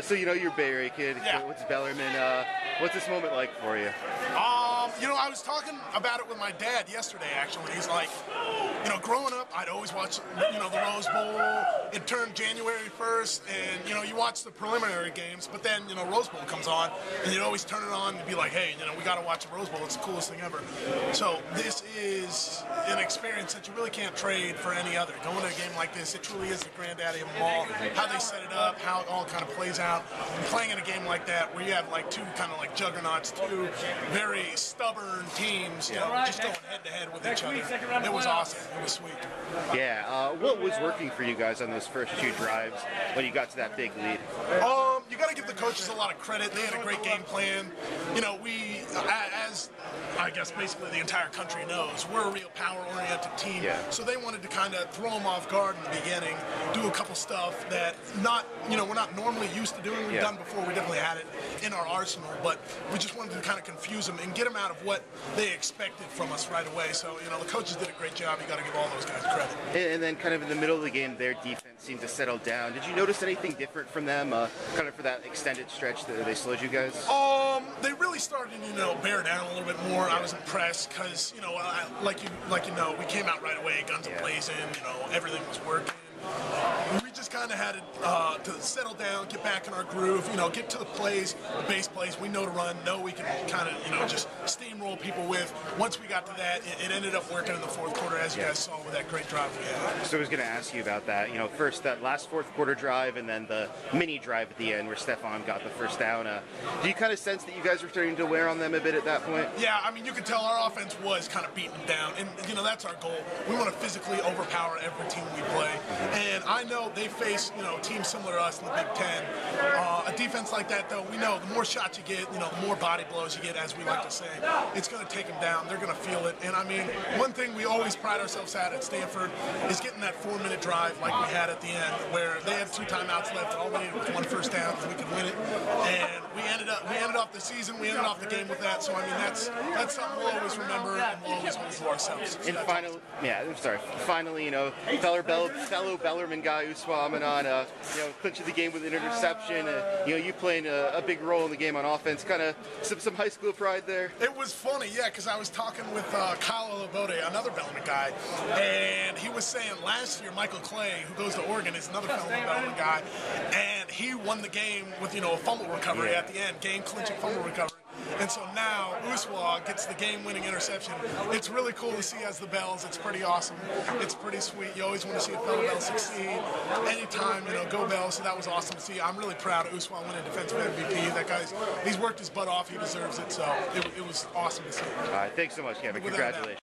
So you know you're a Bay Area kid. Yeah. What's Bellarmine? What's this moment like for you? I was talking about it with my dad yesterday, actually. He's like, growing up, I'd always watch, the Rose Bowl. It turned January 1st, and, you watch the preliminary games, but then, Rose Bowl comes on, and you'd always turn it on and be like, hey, we got to watch the Rose Bowl. It's the coolest thing ever. So this is an experience that you really can't trade for any other. Going to a game like this, it truly is the granddaddy of them all. How they set it up, how it all kind of plays out. And playing in a game like that, where you have like two kind of like juggernauts, two very stubborn teams, just going head to head with each other. It was awesome. It was sweet. Yeah. What was working for you guys on those first two drives when you got to that big lead? You got to give the coaches a lot of credit. They had a great game plan. We, as I guess basically the entire country knows, we're a real power-oriented team. Yeah. So they wanted to kind of throw them off guard in the beginning, do a couple stuff that we're not normally used to doing. We've done before. We definitely had it in our arsenal, but we just wanted to kind of confuse them and get them out of what they expected from us right away. So, the coaches did a great job. You got to give all those guys credit. And then kind of in the middle of the game, their defense seemed to settle down. Did you notice anything different from them, kind of for that extended stretch that they slowed you guys? They really started to, bear down a little bit more. I was impressed because, like you know, we came out right away, guns blazing, everything was working. We just kind of had to settle down, get back in our groove, get to the plays, the base plays we know to run, know we can kind of, just steamroll people with. Once we got to that, it ended up working in the fourth quarter, as you guys saw with that great drive we had. So I was going to ask you about that. First that last fourth quarter drive and then the mini drive at the end where Stefan got the first down. Do you kind of sense that you guys were starting to wear on them a bit at that point? Yeah, you could tell our offense was kind of beating them down, and, that's our goal. We want to physically overpower every team we play. And I know they face, teams similar to us in the Big Ten. A defense like that, though, we know the more shots you get, the more body blows you get, as we like to say. It's going to take them down. They're going to feel it. And, one thing we always pride ourselves at Stanford is getting that 4-minute drive like we had at the end, where they had 2 timeouts left, and all we needed was 1 first down, and we could win it. And we ended off the season, we ended off the game with that. So, that's something we'll always remember, and we'll always hold to ourselves. So and finally, fellow Bellarmine guy, Uswa Amanon, clinching the game with an interception. You playing a big role in the game on offense. Kind of some high school pride there. It was funny, yeah, because I was talking with Kyle Olabode, another Bellarmine guy, and he was saying last year Michael Clay, who goes to Oregon, is another fellow Bellarmine guy, and he won the game with a fumble recovery at the end, game-clinching fumble recovery. And so now Uswa gets the game-winning interception. It's really cool to see as the Bells. It's pretty awesome. It's pretty sweet. You always want to see a fellow Bell succeed. Anytime, go Bells. So that was awesome to see. I'm really proud of Uswa winning defensive MVP. That he's worked his butt off. He deserves it. So it was awesome to see. All right, thanks so much, Kevin. Congratulations.